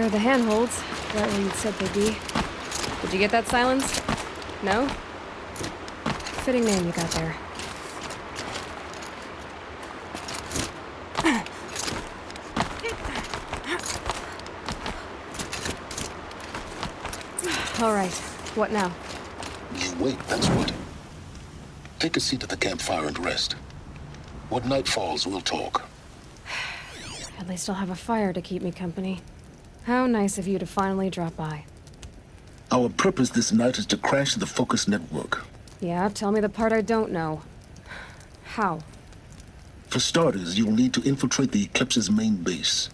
There are the handholds, right where you'd said they'd be. Did you get that silence? No? Fitting name you got there. All right, what now? You wait, that's what. Take a seat at the campfire and rest. When night falls, we'll talk. At least I'll have a fire to keep me company. How nice of you to finally drop by. Our purpose this night is to crash the Focus network. Yeah, tell me the part I don't know. How? For starters, you'll need to infiltrate the Eclipse's main base.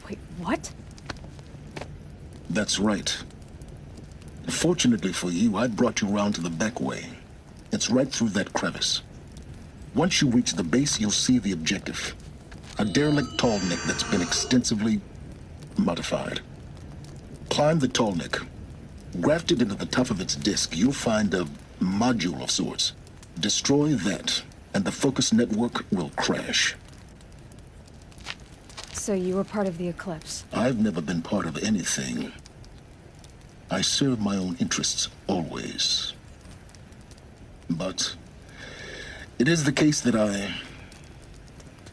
Wait, what? That's right. Fortunately for you, I brought you around to the back way. It's right through that crevice. Once you reach the base, you'll see the objective. A derelict tall neck that's been extensively modified. Climb the tall neck. Grafted into the top of its disk, you'll find a module of sorts. Destroy that, and the Focus network will crash. So you were part of the Eclipse? I've never been part of anything. I serve my own interests, always. But it is the case that I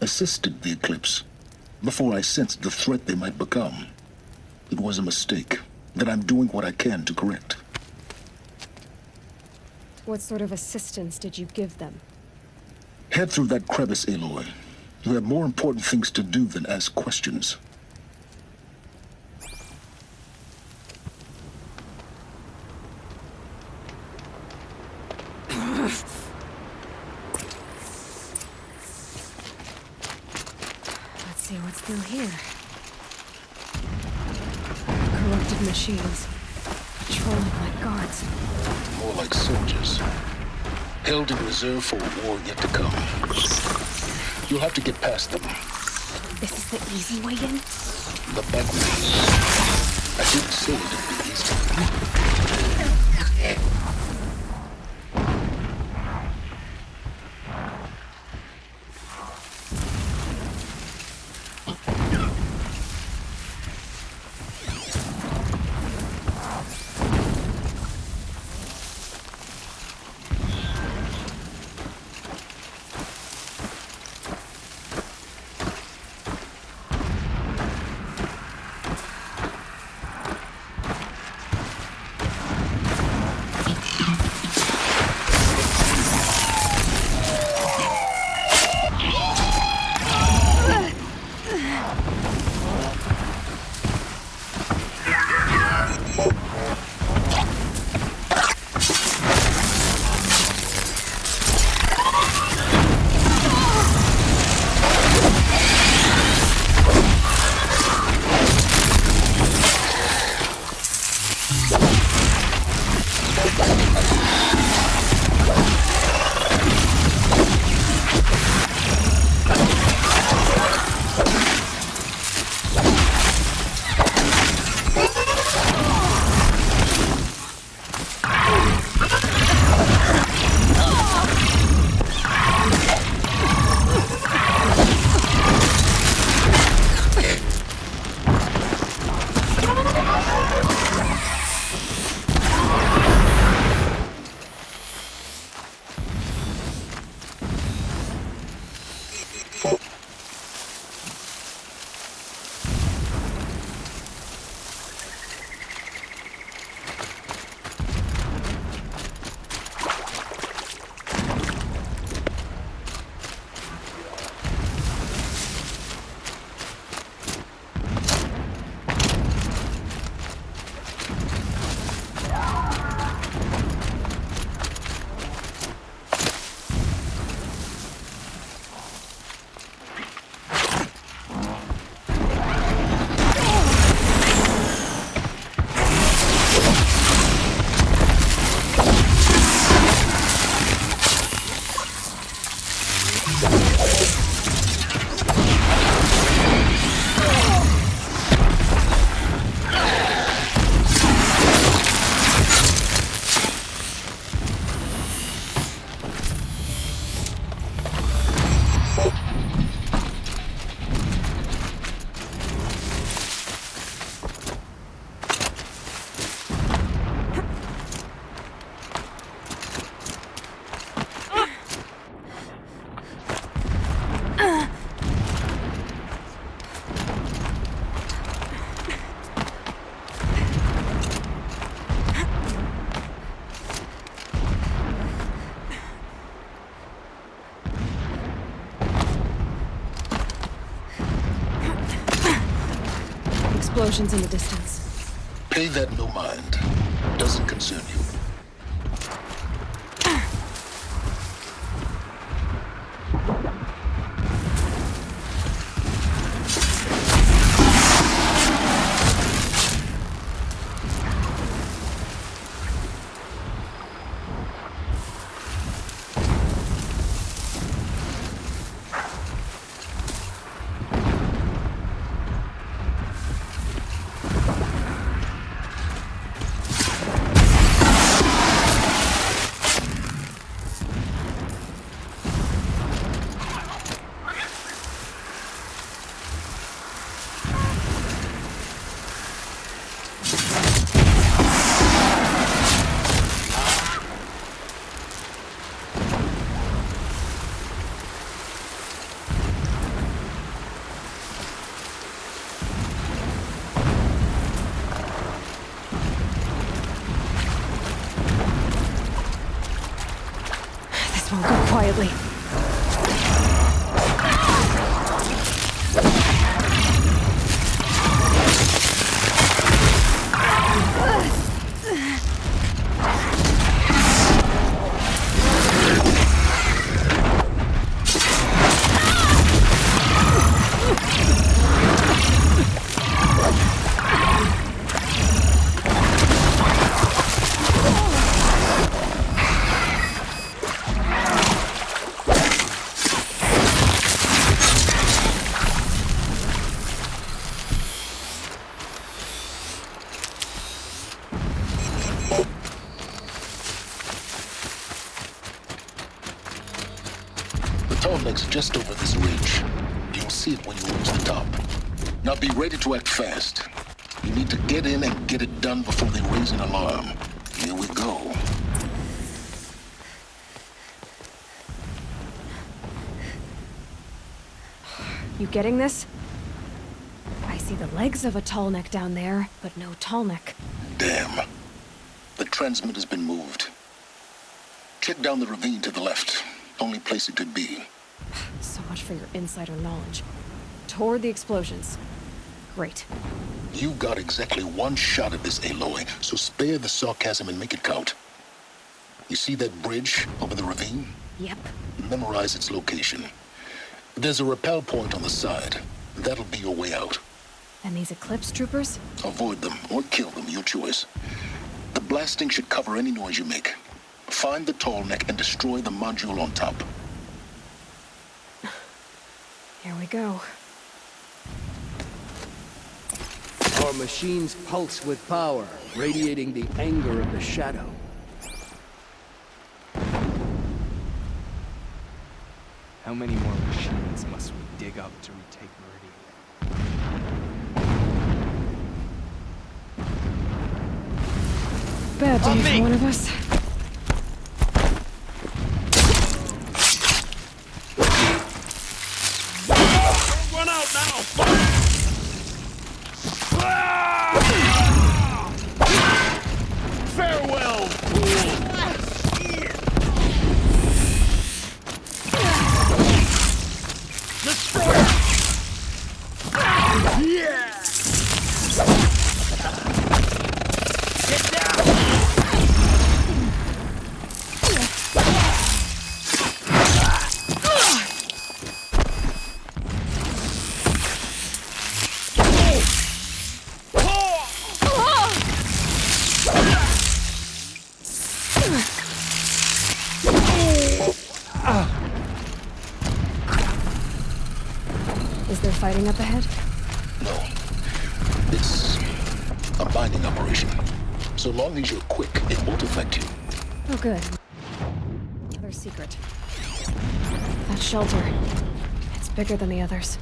assisted the Eclipse before I sensed the threat they might become. It was a mistake that I'm doing what I can to correct. What sort of assistance did you give them? Head through that crevice, Aloy. You have more important things to do than ask questions. Let's see what's through here. Corrupted machines. Patrolling like guards. More like soldiers. Held in reserve for a war yet to come. You'll have to get past them. This is the easy way in? The back way. I didn't say it'd be easy. explosions in the distance. Pay that no mind. Doesn't concern you. This won't go quietly. Tallneck's just over this ridge. You'll see it when you reach the top. Now be ready to act fast. You need to get in and get it done before they raise an alarm. Here we go. You getting this? I see the legs of a Tallneck down there, but no Tallneck. Damn. The transmitter's been moved. Check down the ravine to the left. Only place it could be. So much for your insider knowledge. Toward the explosions. Great. You got exactly one shot at this, Aloy, so spare the sarcasm and make it count. You see that bridge over the ravine? Yep. Memorize its location. There's a rappel point on the side. That'll be your way out. And these Eclipse troopers? Avoid them or kill them, your choice. The blasting should cover any noise you make. Find the Tallneck and destroy the module on top. Here we go. Our machines pulse with power, radiating the anger of the shadow. How many more machines must we dig up to retake Meridian? Bad day for one of us. Run out now! Farewell, fool! Destroy! Yeah! Get down! Is there fighting up ahead? No. It's a binding operation. So long as you're quick, it won't affect you. Oh, good. Another secret. That shelter. It's bigger than the others.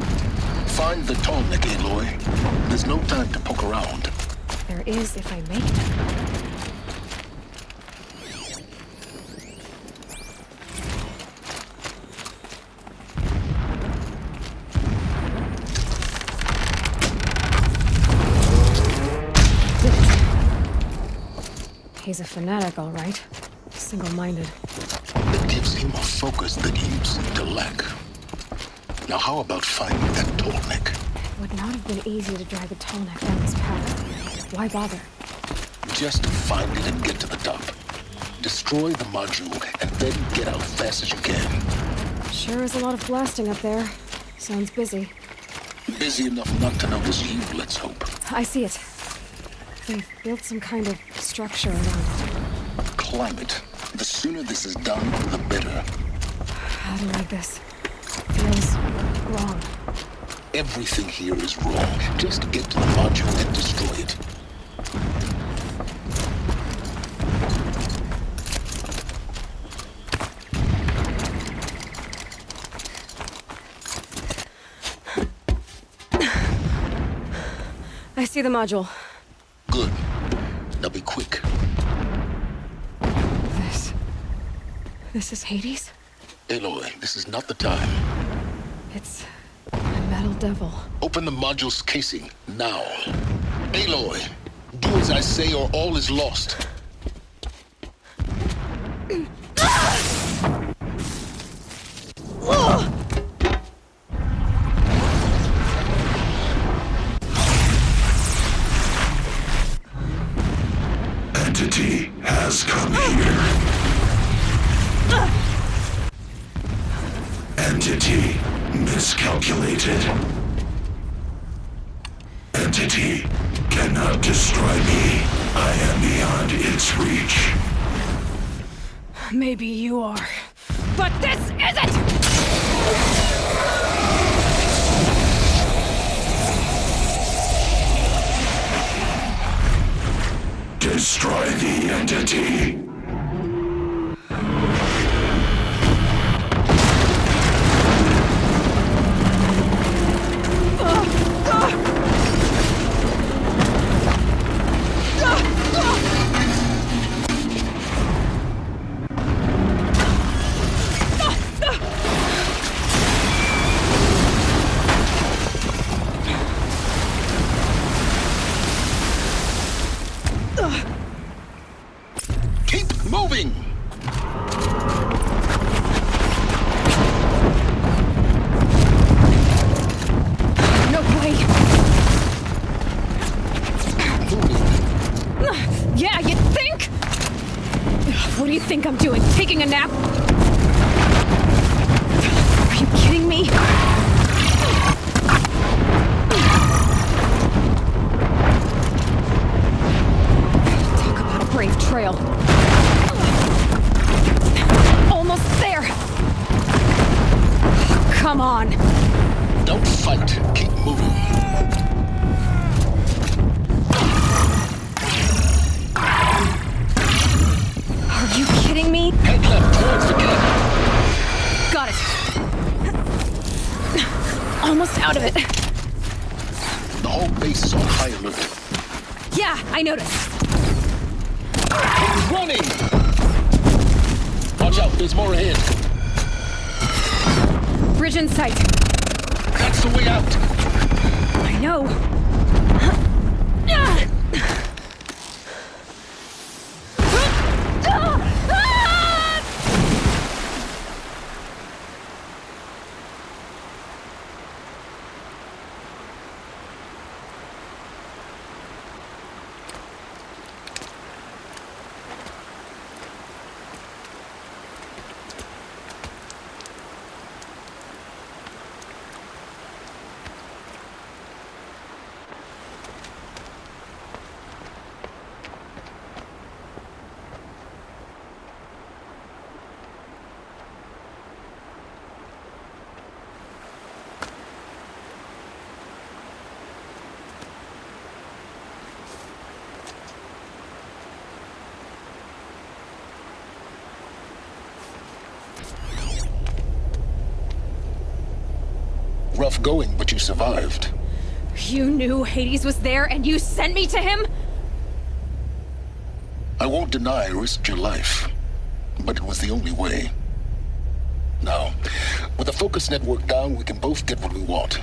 Find the Tallneck, Aloy. There's no time to poke around. There is if I make them. He's a fanatic, all right. Single-minded. It gives him a focus that you seem to lack. Now how about finding that Tallneck? would not have been easy to drag a tall neck down this path. Why bother? Just find it and get to the top. Destroy the module, and then get out fast as you can. Sure is a lot of blasting up there. Sounds busy. Busy enough not to notice you, let's hope. I see it. They've built some kind of structure around it. Climb it. The sooner this is done, the better. How do I like this? Feels wrong. Everything here is wrong. Just get to the module and destroy it. I see the module. Good. Now be quick. This is Hades? Aloy, this is not the time. It's a metal devil. Open the module's casing, now. Aloy, do as I say or all is lost. Entity has come here. Entity miscalculated. Entity cannot destroy me. I am beyond its reach. Maybe you are. But this isn't! Destroy the entity. Keep moving! No way! Moving. Yeah, you think? What do you think I'm doing? Taking a nap? Are you kidding me? Talk about a brave trail. Almost there! Come on! Don't fight. Keep moving. Are you kidding me? Head left towards the gate. Got it. Almost out of it. The whole base is on high alert. Yeah, I noticed. Keep running! Watch out, there's more ahead. Bridge in sight. That's the way out. I know. Rough going, but you survived. You knew Hades was there and you sent me to him? I won't deny I risked your life, but it was the only way. Now, with the focus network down, we can both get what we want.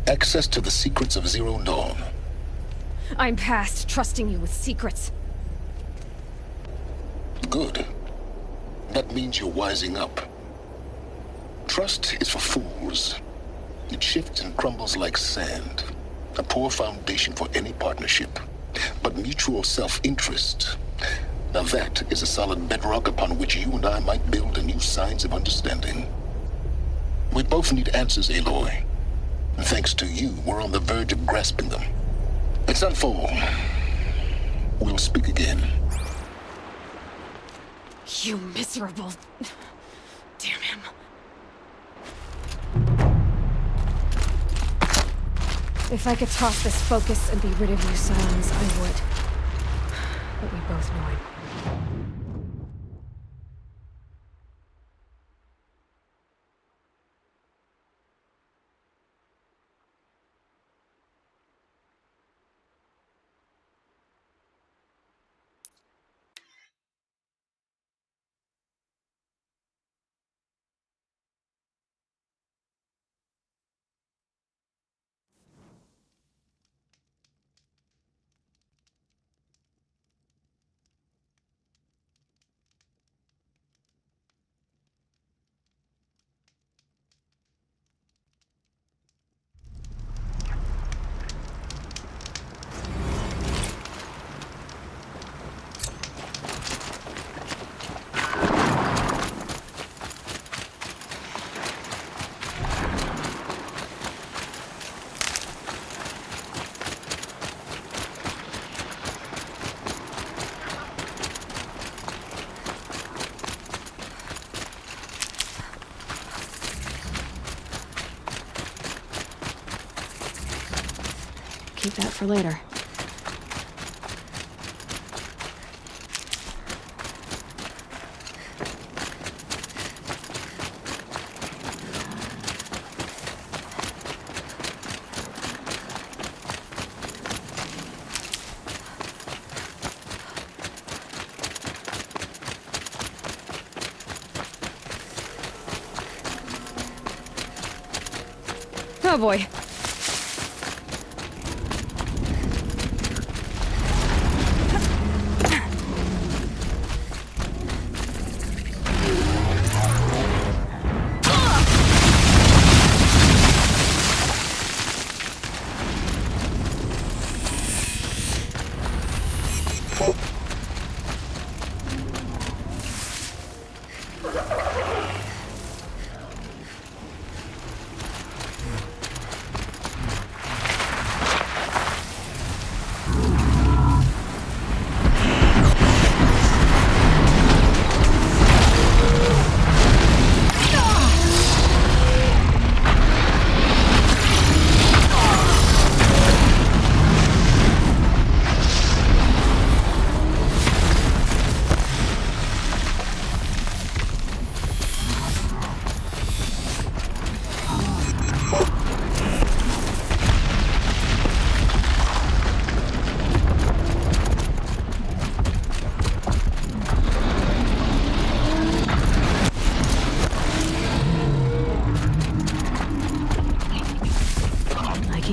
Access to the secrets of Zero Dawn. I'm past trusting you with secrets. Good. That means you're wising up. Trust is for fools. It shifts and crumbles like sand. A poor foundation for any partnership. But mutual self-interest, now that is a solid bedrock upon which you and I might build anew signs of understanding. We both need answers, Aloy. And thanks to you, we're on the verge of grasping them. Let's unfold. We'll speak again. You miserable... Damn him. If I could toss this focus and be rid of you, Silence, I would. But we both know I... Keep that for later. Oh boy.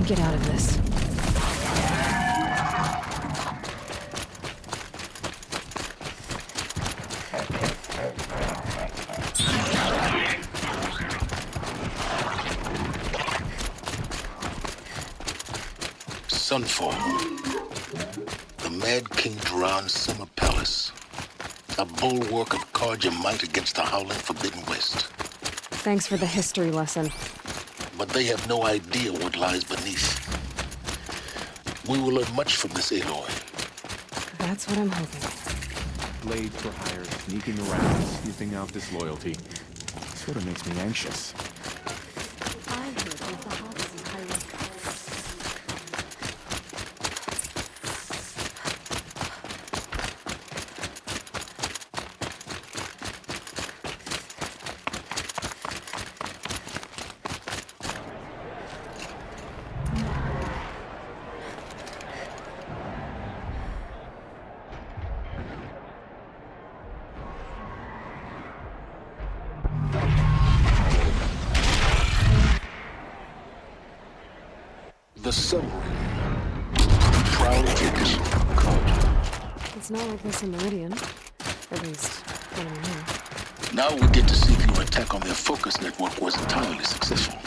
Get out of this. Sunfall. The Mad King Duran's summer palace. A bulwark of Carja might against the howling Forbidden West. Thanks for the history lesson. But they have no idea what lies beneath. We will learn much from this, Aloy. That's what I'm hoping. Blade for hire, sneaking around, sniffing out disloyalty. Sort of makes me anxious. I heard of the hops in Hyrule. The submarine. Proud tradition of Carja. It's not like this in Meridian. At least, when I'm here. Now we get to see if your attack on their focus network was entirely successful.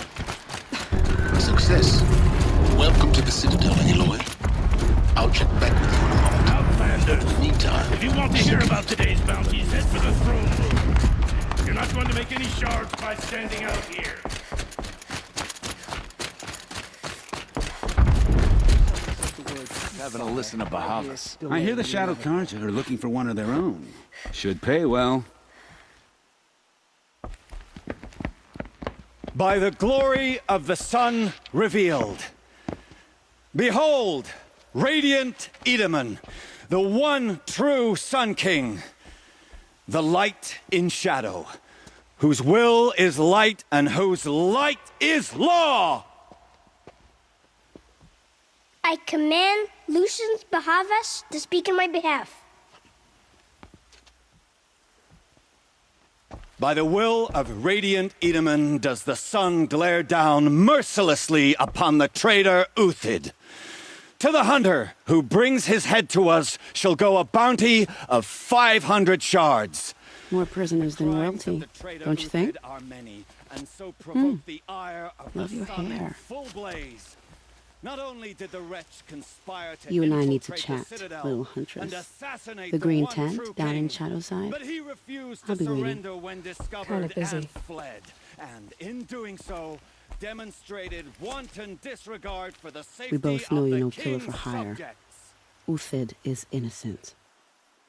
success. Welcome to the Citadel, Aloy. I'll check back with you in a moment. Outlanders! In the meantime, If you want to hear about today's bounties, head for the throne room. You're not going to make any shards by standing out here. Having a listen to Bahavas. I hear the Shadow Cards are looking for one of their own. Should pay well. By the glory of the sun revealed. Behold, radiant Edaman, the one true Sun King, the light in shadow, whose will is light and whose light is law! I command Lucius Bahavas to speak in my behalf. By the will of radiant Edaman does the sun glare down mercilessly upon the traitor Uthid. To the hunter who brings his head to us shall go a bounty of 500 shards. More prisoners than royalty, don't you think? Love your hair. Not only did the wretch conspire to You and I need to infiltrate the chat, Citadel little and huntress. assassinate The green one tent true down in king. Shadowside. But he refused I'll to be waiting. surrender when discovered Kinda busy. and fled. And in doing so, demonstrated wanton disregard for the safety We both know of you're the no killer for king's hire. subjects. Uthid is innocent.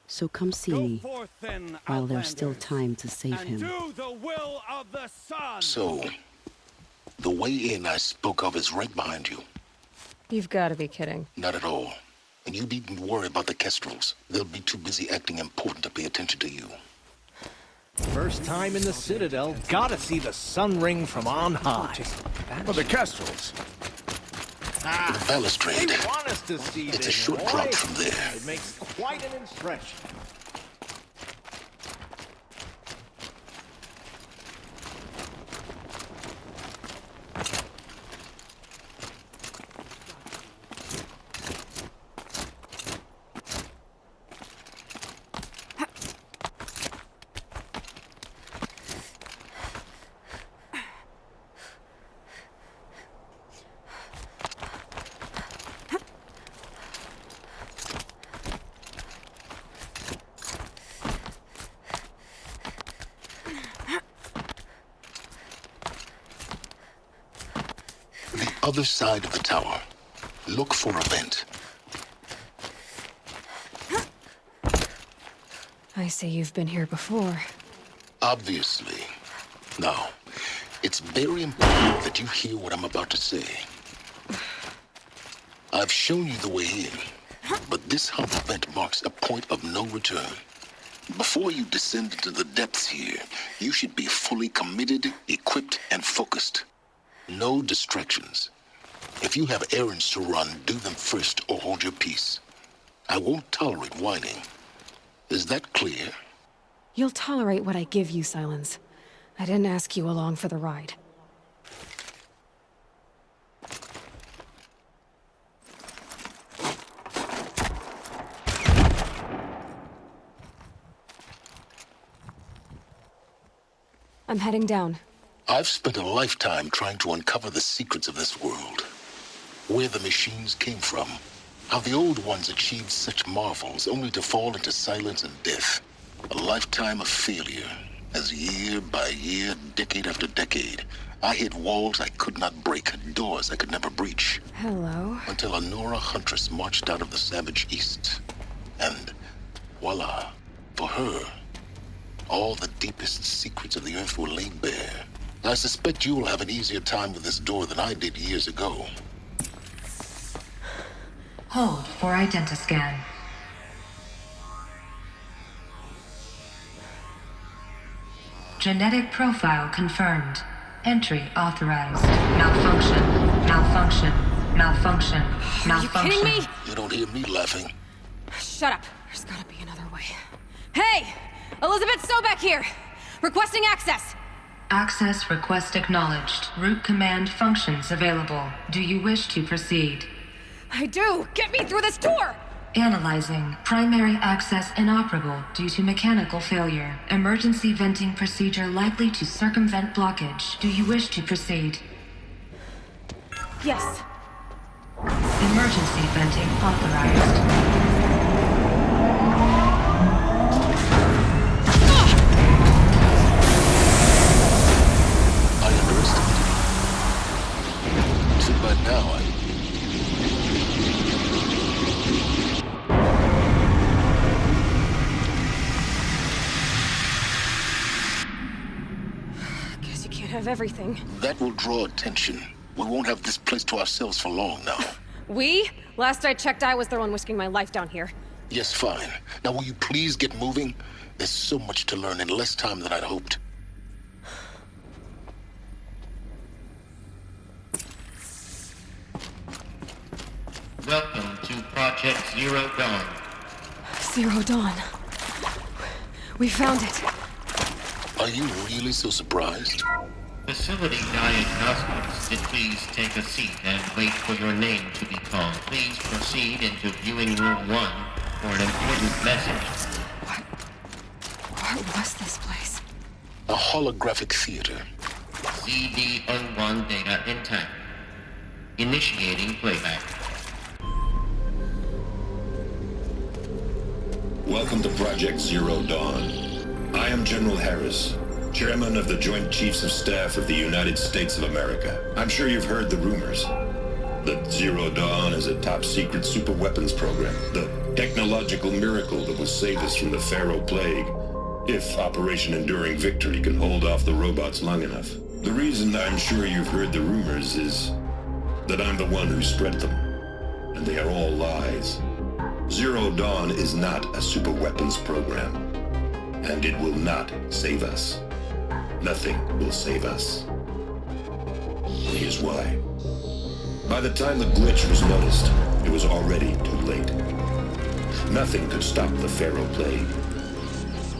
So come see Go me forth then, while there's still Outlanders, time to save and him. do the will of the sun. So, the way in I spoke of is right behind you. You've got to be kidding. Not at all. And you needn't worry about the Kestrels. They'll be too busy acting important to pay attention to you. First time in the Citadel, gotta see the sun ring from on high. Well, the Kestrels. The balustrade. They want us to see It's a this, short boy. drop from there. It makes quite an impression. Other side of the tower. Look for a vent. I see you've been here before. Obviously. Now, it's very important that you hear what I'm about to say. I've shown you the way in, but this humble vent marks a point of no return. Before you descend into the depths here, you should be fully committed, equipped, and focused. No distractions. If you have errands to run, do them first or hold your peace. I won't tolerate whining. Is that clear? You'll tolerate what I give you, Silence. I didn't ask you along for the ride. I'm heading down. I've spent a lifetime trying to uncover the secrets of this world. Where the machines came from. How the old ones achieved such marvels only to fall into silence and death. A lifetime of failure. As year by year, decade after decade, I hit walls I could not break, doors I could never breach. Hello? Until a Nora huntress marched out of the savage east. And voila, for her, all the deepest secrets of the earth were laid bare. I suspect you will have an easier time with this door than I did years ago. Hold for identiscan. Genetic profile confirmed. Entry authorized. Malfunction. Malfunction. Malfunction. Malfunction. Are you kidding me? You don't hear me laughing. Shut up. There's gotta be another way. Hey! Elizabeth Sobeck here! Requesting access! Access request acknowledged. Root command functions available. Do you wish to proceed? I do! Get me through this door! Analyzing. Primary access inoperable due to mechanical failure. Emergency venting procedure likely to circumvent blockage. Do you wish to proceed? Yes. Emergency venting authorized. I underestimated you. So by now, Guess you can't have everything. that will draw attention. We won't have this place to ourselves for long now. We? Last I checked, I was the one risking my life down here. Yes, fine. Now will you please get moving? There's so much to learn in less time than I'd hoped. Welcome to Project Zero Dawn. Zero Dawn. We found it. Are you really so surprised? Facility diagnostics, please take a seat and wait for your name to be called. Please proceed into viewing room 1 for an important message. What was this place? A holographic theater. CD01 data intact. Initiating playback. Welcome to Project Zero Dawn. I am General Harris, Chairman of the Joint Chiefs of Staff of the United States of America. I'm sure you've heard the rumors that Zero Dawn is a top-secret super-weapons program, the technological miracle that will save us from the Pharaoh Plague, if Operation Enduring Victory can hold off the robots long enough. The reason I'm sure you've heard the rumors is that I'm the one who spread them, and they are all lies. Zero Dawn is not a super-weapons program, and it will not save us. Nothing will save us. Here's why. By the time the glitch was noticed, it was already too late. Nothing could stop the Pharaoh Plague.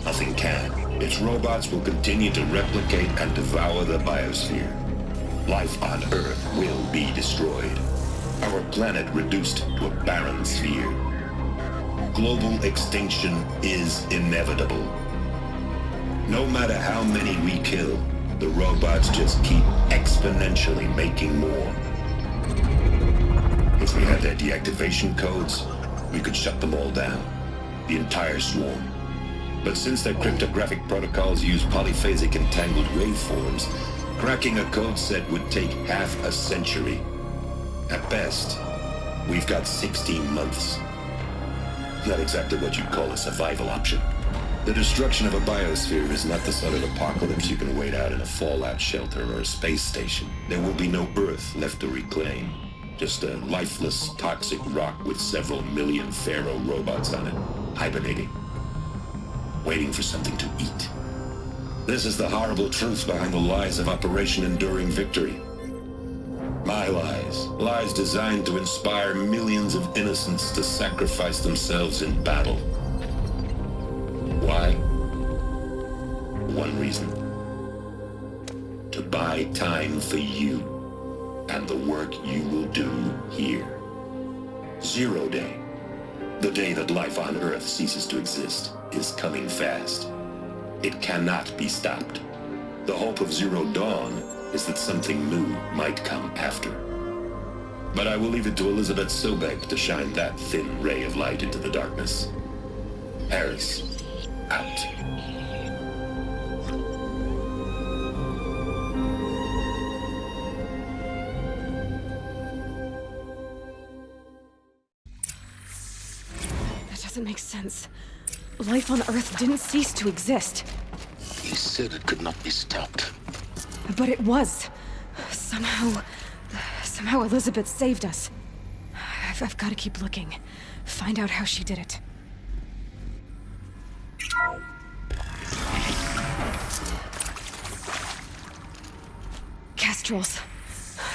Nothing can. Its robots will continue to replicate and devour the biosphere. Life on Earth will be destroyed. Our planet reduced to a barren sphere. Global extinction is inevitable. No matter how many we kill, the robots just keep exponentially making more. If we had their deactivation codes, we could shut them all down, the entire swarm. But since their cryptographic protocols use polyphasic entangled waveforms, cracking a code set would take half a century. At best, we've got 16 months. Not exactly what you'd call a survival option. The destruction of a biosphere is not the sort of apocalypse you can wait out in a fallout shelter or a space station. There will be no Earth left to reclaim. Just a lifeless, toxic rock with several million Pharaoh robots on it, hibernating, waiting for something to eat. This is the horrible truth behind the lies of Operation Enduring Victory. My lies. Lies designed to inspire millions of innocents to sacrifice themselves in battle. Why? One reason. To buy time for you and the work you will do here. Zero Day, the day that life on Earth ceases to exist, is coming fast. It cannot be stopped. The hope of Zero Dawn is that something new might come after. But I will leave it to Elizabeth Sobek to shine that thin ray of light into the darkness. Harris, out. That doesn't make sense. Life on Earth didn't cease to exist. He said it could not be stopped. But it was. Somehow Elizabeth saved us. I've got to keep looking. Find out how she did it. Kestrels.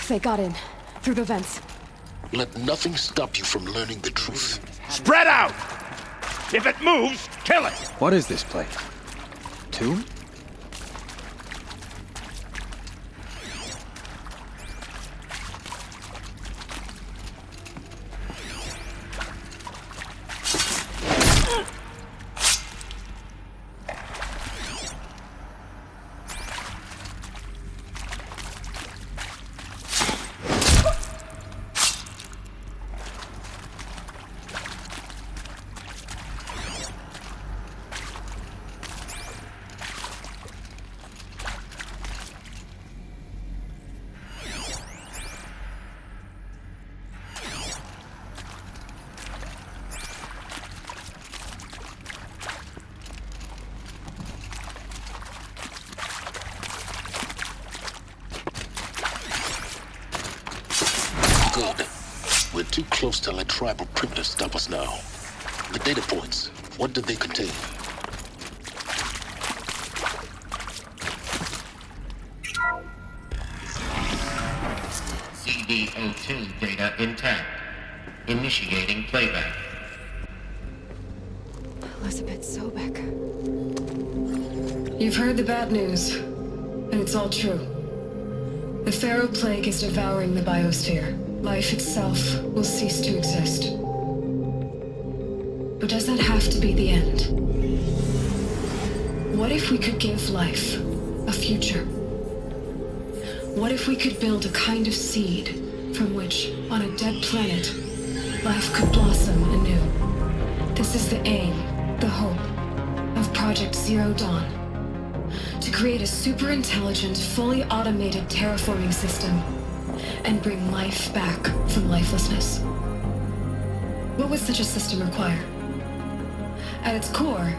They got in. Through the vents. Let nothing stop you from learning the truth. Spread out! If it moves, kill it! What is this place? Tomb? too close to let tribal primitives stop us now. The data points, what did they contain? CD02 data intact. Initiating playback. Elizabeth Sobek. You've heard the bad news, and it's all true. The Pharaoh Plague is devouring the biosphere. Life itself will cease to exist. But does that have to be the end? What if we could give life a future? What if we could build a kind of seed from which, on a dead planet, life could blossom anew? This is the aim, the hope, of Project Zero Dawn. To create a super-intelligent, fully automated terraforming system and bring life back from lifelessness. What would such a system require? At its core,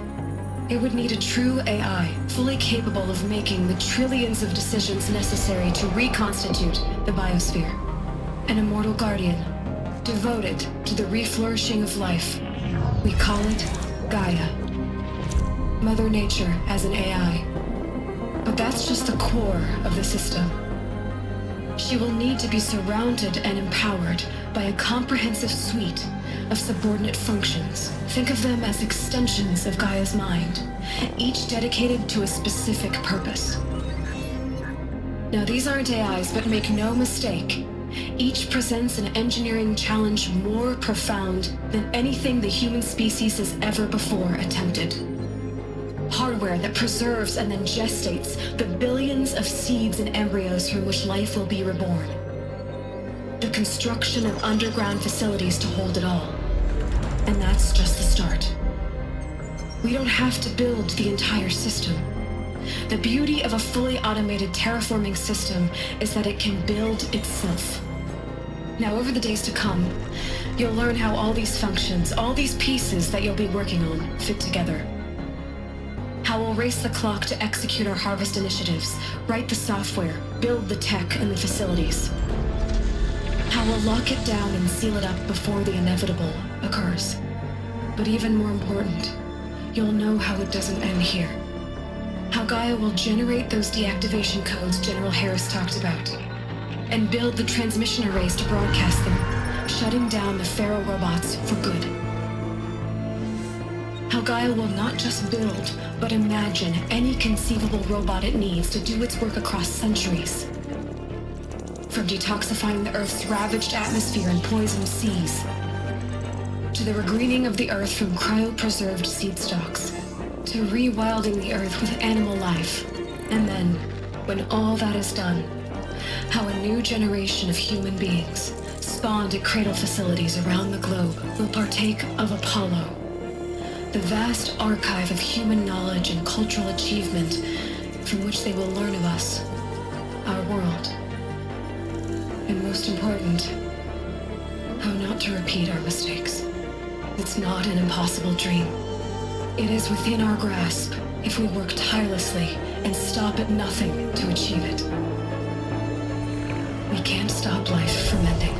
it would need a true AI, fully capable of making the trillions of decisions necessary to reconstitute the biosphere. An immortal guardian, devoted to the reflourishing of life. We call it Gaia. Mother Nature as an AI. But that's just the core of the system. She will need to be surrounded and empowered by a comprehensive suite of subordinate functions. Think of them as extensions of Gaia's mind, each dedicated to a specific purpose. Now, these aren't AIs, but make no mistake, each presents an engineering challenge more profound than anything the human species has ever before attempted. Hardware that preserves and then gestates the billions of seeds and embryos from which life will be reborn. The construction of underground facilities to hold it all. And that's just the start. We don't have to build the entire system. The beauty of a fully automated terraforming system is that it can build itself. Now, over the days to come, you'll learn how all these functions, all these pieces that you'll be working on, fit together. How we'll race the clock to execute our harvest initiatives, write the software, build the tech and the facilities. How we'll lock it down and seal it up before the inevitable occurs. But even more important, you'll know how it doesn't end here. How Gaia will generate those deactivation codes General Harris talked about, and build the transmission arrays to broadcast them, shutting down the Pharaoh robots for good. How Gaia will not just build, but imagine any conceivable robot it needs to do its work across centuries. From detoxifying the Earth's ravaged atmosphere and poisoned seas, to the regreening of the Earth from cryopreserved seed stalks, to rewilding the Earth with animal life. And then, when all that is done, how a new generation of human beings, spawned at cradle facilities around the globe, will partake of Apollo, the vast archive of human knowledge and cultural achievement from which they will learn of us, our world. And most important, how not to repeat our mistakes. It's not an impossible dream. It is within our grasp if we work tirelessly and stop at nothing to achieve it. We can't stop life from ending.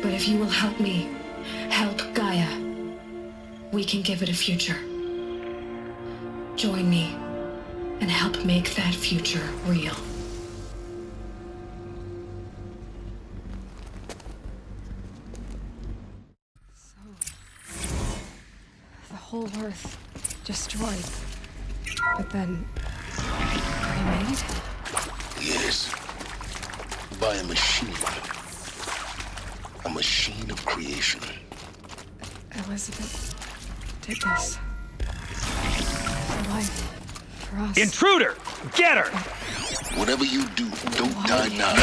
But if you will help me, help Gaia, we can give it a future. Join me and help make that future real. The whole Earth destroyed. But then, remade? Yes. By a machine. A machine of creation. Elizabeth did this. For life. For us. Intruder! Get her! Whatever you do, don't die now.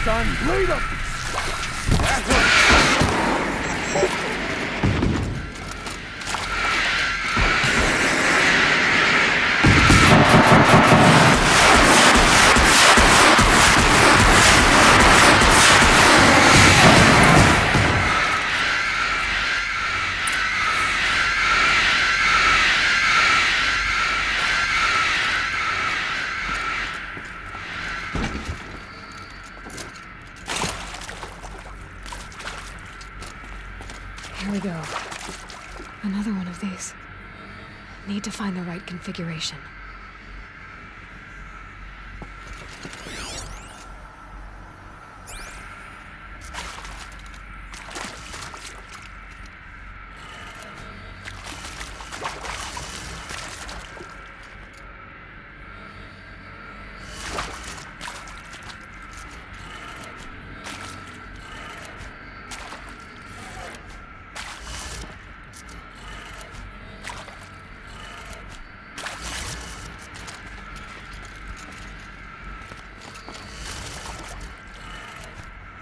Son, lead him! Need to find the right configuration.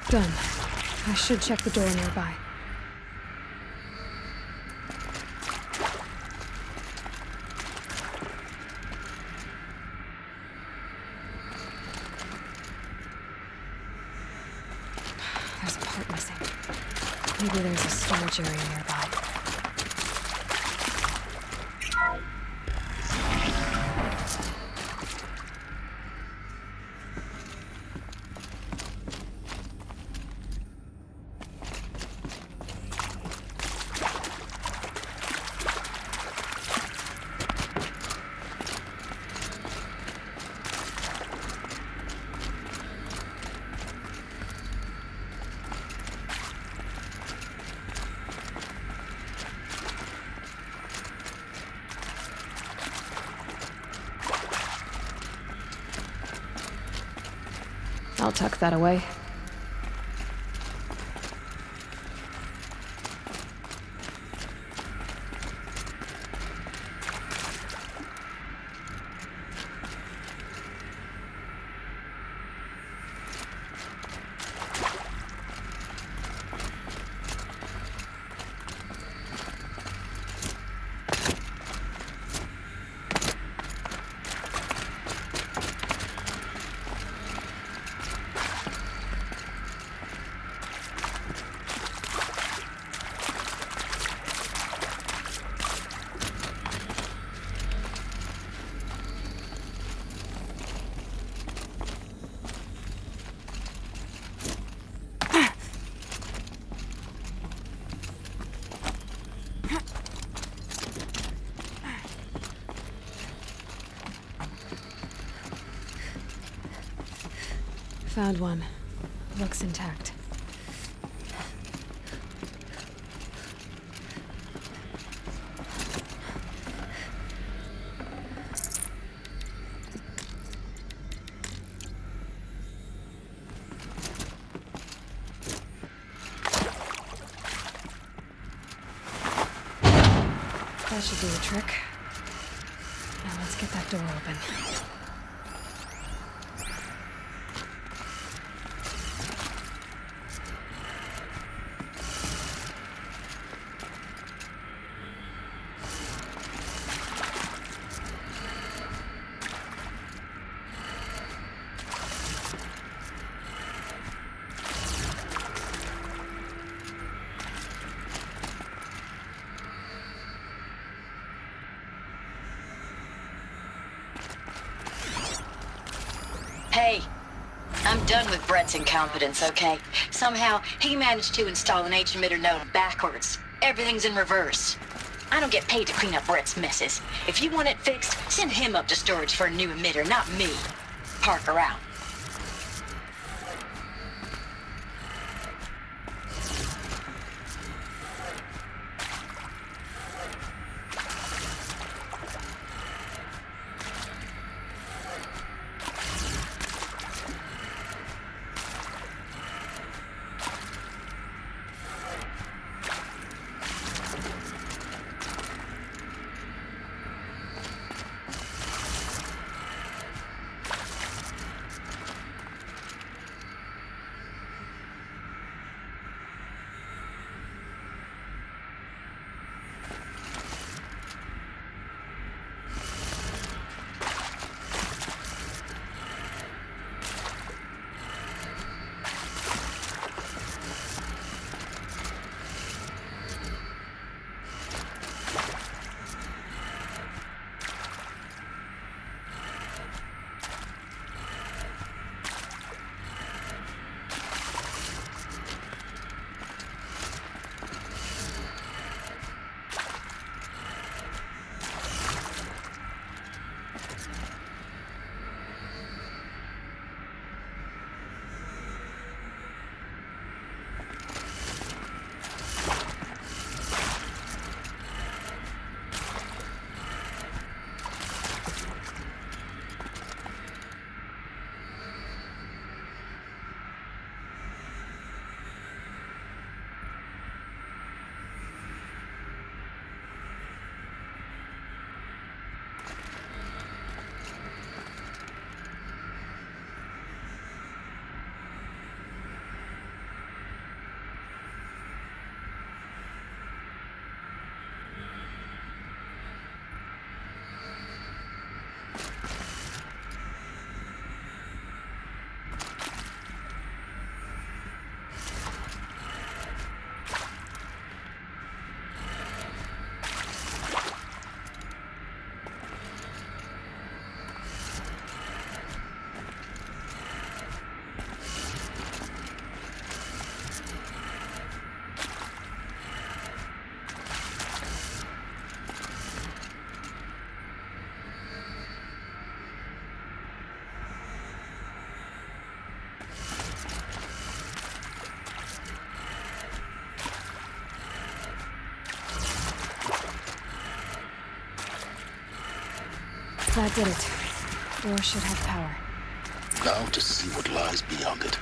Done. I should check the door nearby. There's a part missing. Maybe there's a storage area nearby. I'll tuck that away. Found one. Looks intact. That should do the trick. Now let's get that door open. Hey, I'm done with Brett's incompetence, okay? Somehow, he managed to install an H-emitter node backwards. Everything's in reverse. I don't get paid to clean up Brett's messes. If you want it fixed, send him up to storage for a new emitter, not me. Parker out. That did it. Door should have power. Now to see what lies beyond it.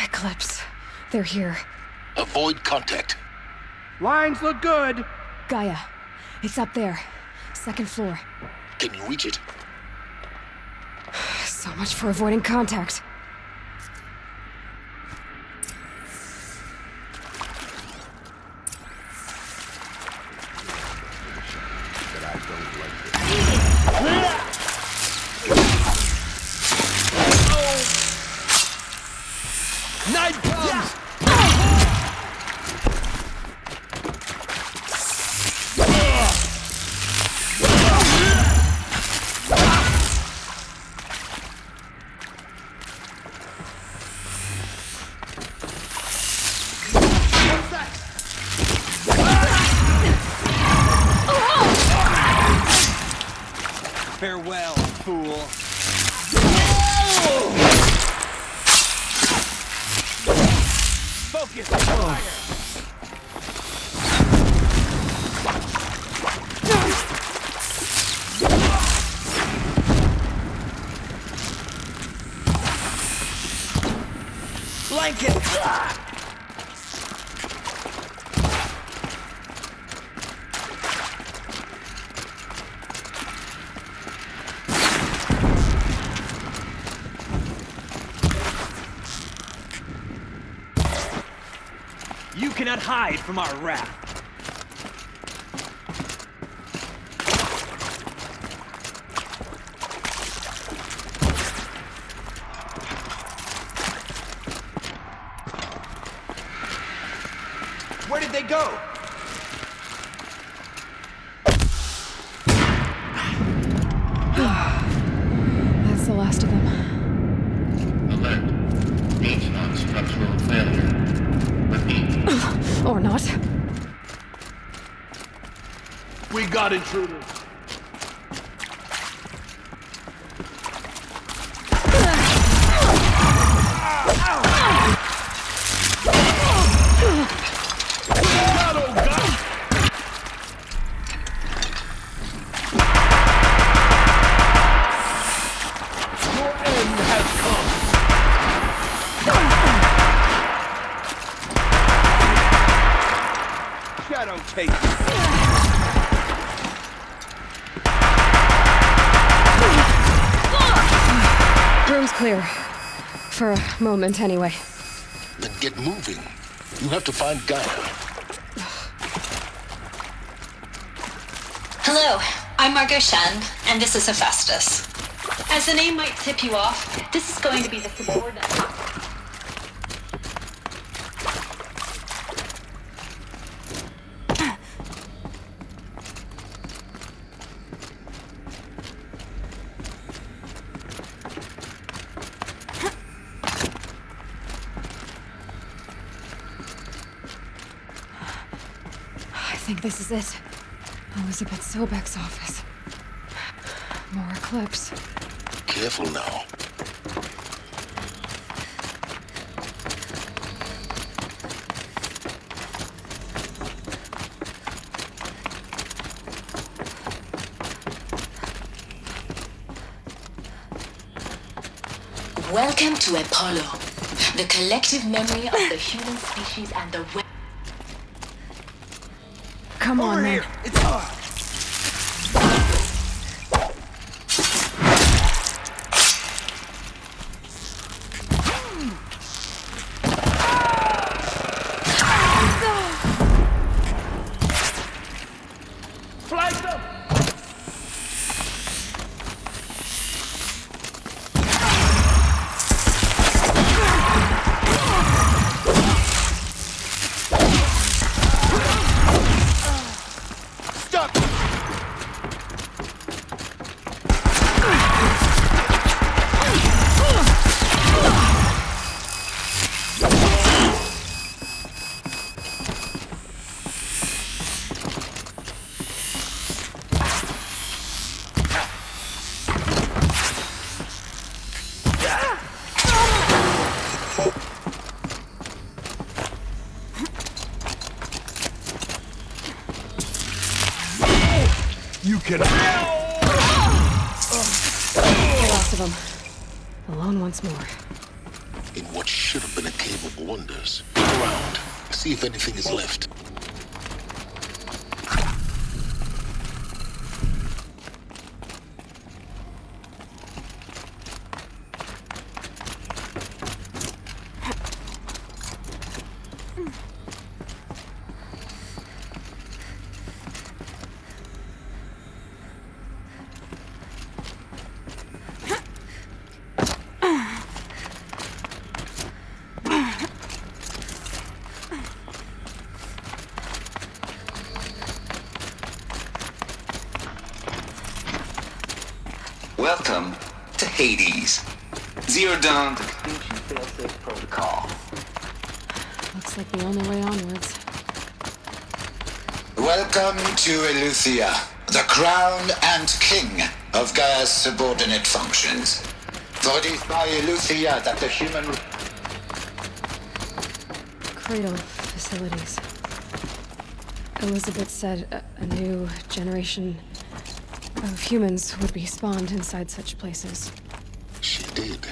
Eclipse. They're here. Avoid contact. Lines look good. Gaia. It's up there. Second floor. Can you reach it? So much for avoiding contact. Night comes! Farewell, fool. Focus fire! Blanket! You cannot hide from our wrath. Where did they go? That's the last of them. Alert. Gauge lock structural failure. Repeat. Or not. We got intruders. Shadow take. Room's clear. For a moment, anyway. Then get moving. You have to find Gaia. Hello, I'm Margot Shen, and this is Hephaestus. As the name might tip you off, this is going to be the subordinate. I think this is it. Elizabeth Sobek's office. More Eclipse. Careful now. Welcome to Apollo, the collective memory of the human species and the web. Come on, man. It's flag them! Stuck! Get up! The last of them. Alone once more. In what should have been a cave of wonders. Look around. See if anything is left. Welcome to Hades. Zero Dawn to Extinction Failsafe Protocol. Looks like the only way onwards. Welcome to Eleuthia, the crown and king of Gaia's subordinate functions. For it is by Eleuthia that the human... Cradle facilities. Elizabeth said a new generation of humans would be spawned inside such places. She did.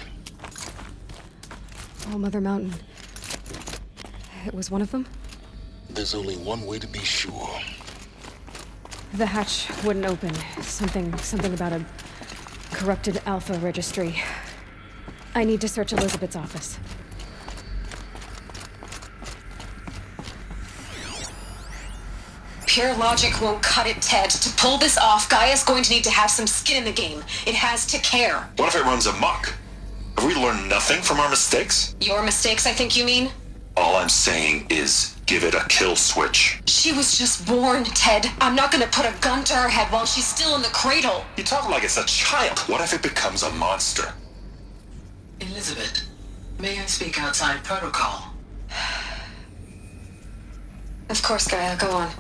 All Mother Mountain. It was one of them? There's only one way to be sure. The hatch wouldn't open. Something about a corrupted Alpha registry. I need to search Elizabeth's office. Pure logic won't cut it, Ted. To pull this off, Gaia's going to need to have some skin in the game. It has to care. What if it runs amok? Have we learned nothing from our mistakes? Your mistakes, I think you mean? All I'm saying is, give it a kill switch. She was just born, Ted. I'm not gonna put a gun to her head while she's still in the cradle. You talk like it's a child. What if it becomes a monster? Elizabeth, may I speak outside protocol? Of course, Gaia, go on.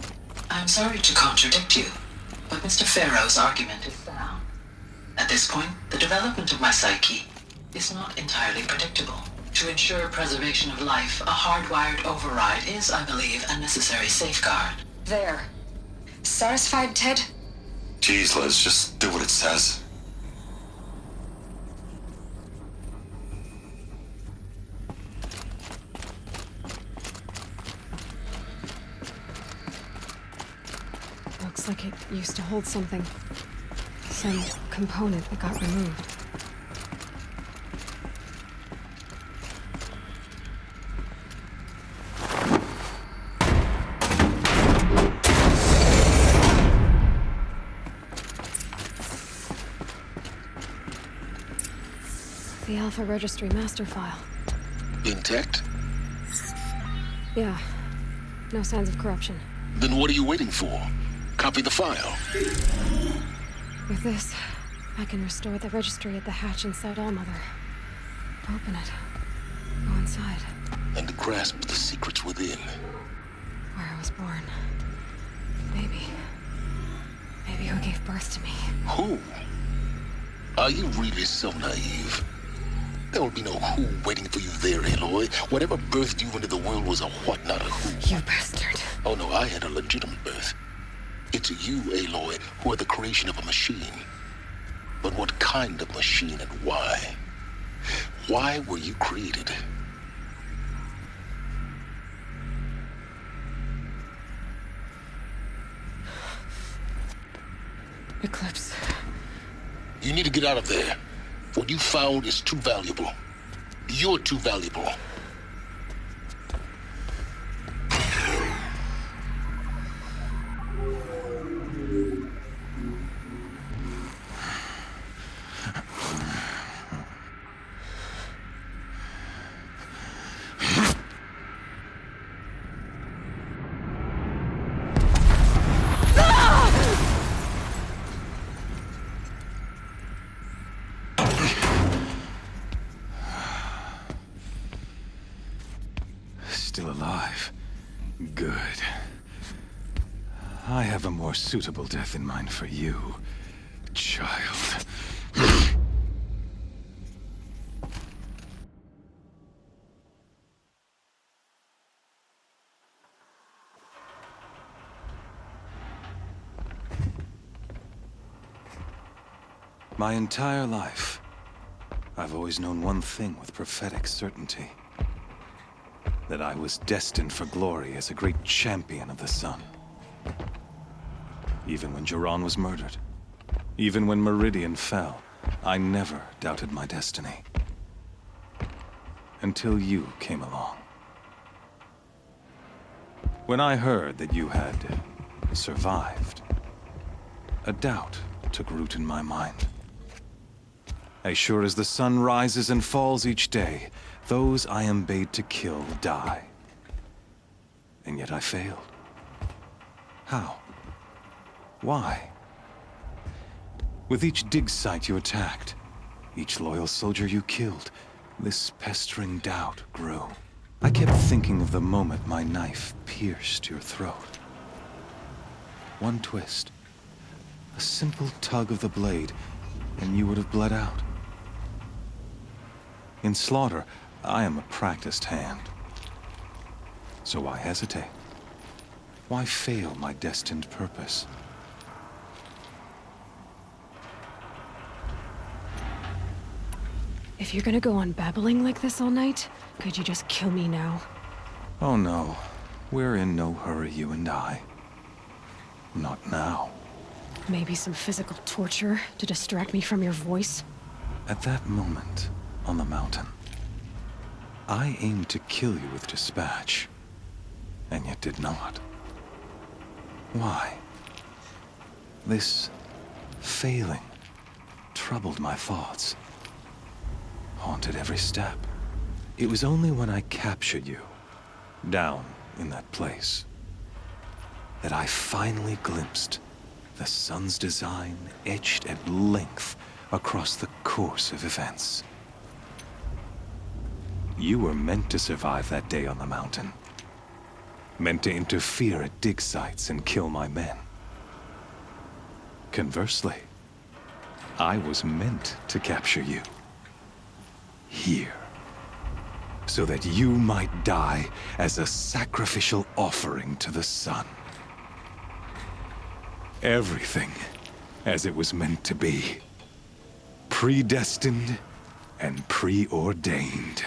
I'm sorry to contradict you, but Mr. Farrow's argument is sound. At this point, the development of my psyche is not entirely predictable. To ensure preservation of life, a hardwired override is, I believe, a necessary safeguard. There. Satisfied, Ted? Jeez, Liz, just do what it says. Looks like it used to hold something. Some component that got removed. The Alpha Registry master file. Intact? Yeah. No signs of corruption. Then what are you waiting for? Copy the file. With this, I can restore the registry at the hatch inside Allmother. Open it. Go inside. And grasp the secrets within. Where I was born. Maybe who gave birth to me. Who? Are you really so naive? There will be no who waiting for you there, Aloy. Whatever birthed you into the world was a what, not a who. You bastard. Oh no, I had a legitimate birth. It's you, Aloy, who are the creation of a machine. But what kind of machine and why? Why were you created? Eclipse. You need to get out of there. What you found is too valuable. You're too valuable. Still alive. Good. I have a more suitable death in mind for you, child. My entire life, I've always known one thing with prophetic certainty. That I was destined for glory as a great champion of the sun. Even when Jiran was murdered, even when Meridian fell, I never doubted my destiny. Until you came along. When I heard that you had survived, a doubt took root in my mind. As sure as the sun rises and falls each day, those I am bade to kill die. And yet I failed. How? Why? With each dig site you attacked, each loyal soldier you killed, this pestering doubt grew. I kept thinking of the moment my knife pierced your throat. One twist, a simple tug of the blade, and you would have bled out. In slaughter, I am a practiced hand. So why hesitate? Why fail my destined purpose? If you're gonna go on babbling like this all night, could you just kill me now? Oh no, we're in no hurry, you and I. Not now. Maybe some physical torture to distract me from your voice? At that moment, on the mountain, I aimed to kill you with dispatch, and yet did not. Why? This failing troubled my thoughts, haunted every step. It was only when I captured you, down in that place, that I finally glimpsed the sun's design etched at length across the course of events. You were meant to survive that day on the mountain. Meant to interfere at dig sites and kill my men. Conversely, I was meant to capture you. Here. So that you might die as a sacrificial offering to the sun. Everything as it was meant to be. Predestined and preordained.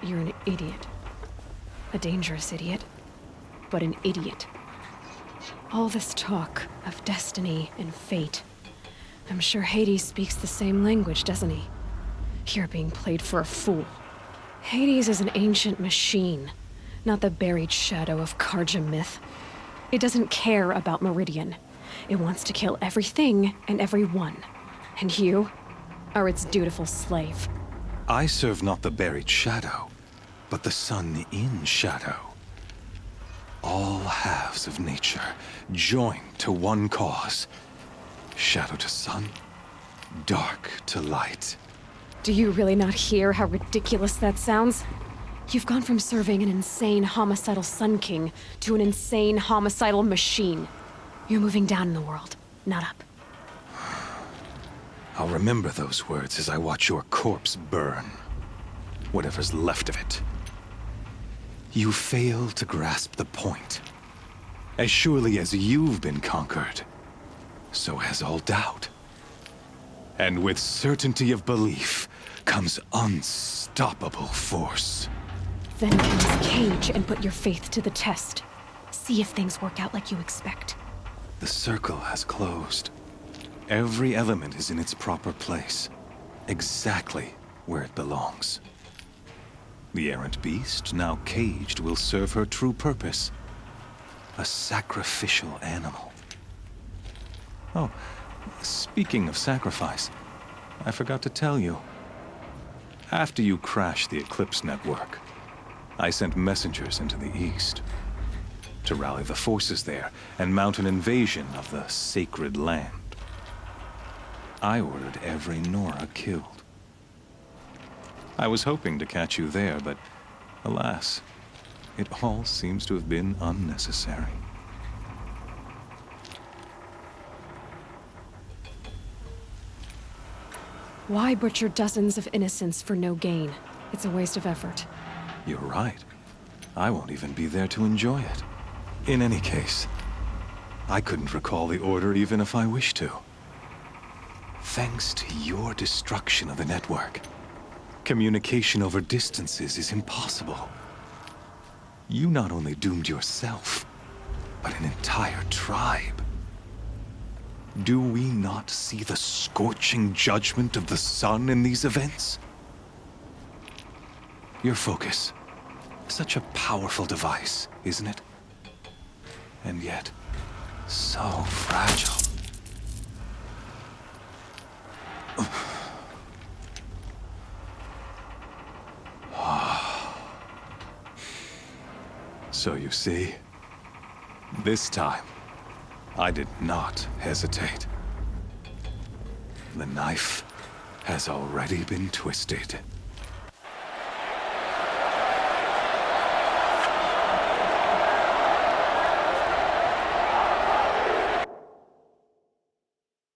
You're an idiot. A dangerous idiot, but an idiot. All this talk of destiny and fate. I'm sure Hades speaks the same language, doesn't he? You're being played for a fool. Hades is an ancient machine, not the buried shadow of Karja myth. It doesn't care about Meridian. It wants to kill everything and everyone. And you are its dutiful slave. I serve not the buried shadow, but the sun in shadow. All halves of nature joined to one cause. Shadow to sun, dark to light. Do you really not hear how ridiculous that sounds? You've gone from serving an insane homicidal Sun King to an insane homicidal machine. You're moving down in the world, not up. I'll remember those words as I watch your corpse burn. Whatever's left of it. You fail to grasp the point. As surely as you've been conquered, so has all doubt. And with certainty of belief comes unstoppable force. Then comes Cage and put your faith to the test. See if things work out like you expect. The circle has closed. Every element is in its proper place. Exactly where it belongs. The errant beast, now caged, will serve her true purpose. A sacrificial animal. Oh, speaking of sacrifice, I forgot to tell you. After you crashed the Eclipse network, I sent messengers into the east to rally the forces there and mount an invasion of the sacred land. I ordered every Nora killed. I was hoping to catch you there, but alas, it all seems to have been unnecessary. Why butcher dozens of innocents for no gain? It's a waste of effort. You're right. I won't even be there to enjoy it. In any case, I couldn't recall the order even if I wished to. Thanks to your destruction of the network, communication over distances is impossible. You not only doomed yourself, but an entire tribe. Do we not see the scorching judgment of the sun in these events? Your focus. Such a powerful device, isn't it? And yet, so fragile. So you see, this time, I did not hesitate. The knife has already been twisted.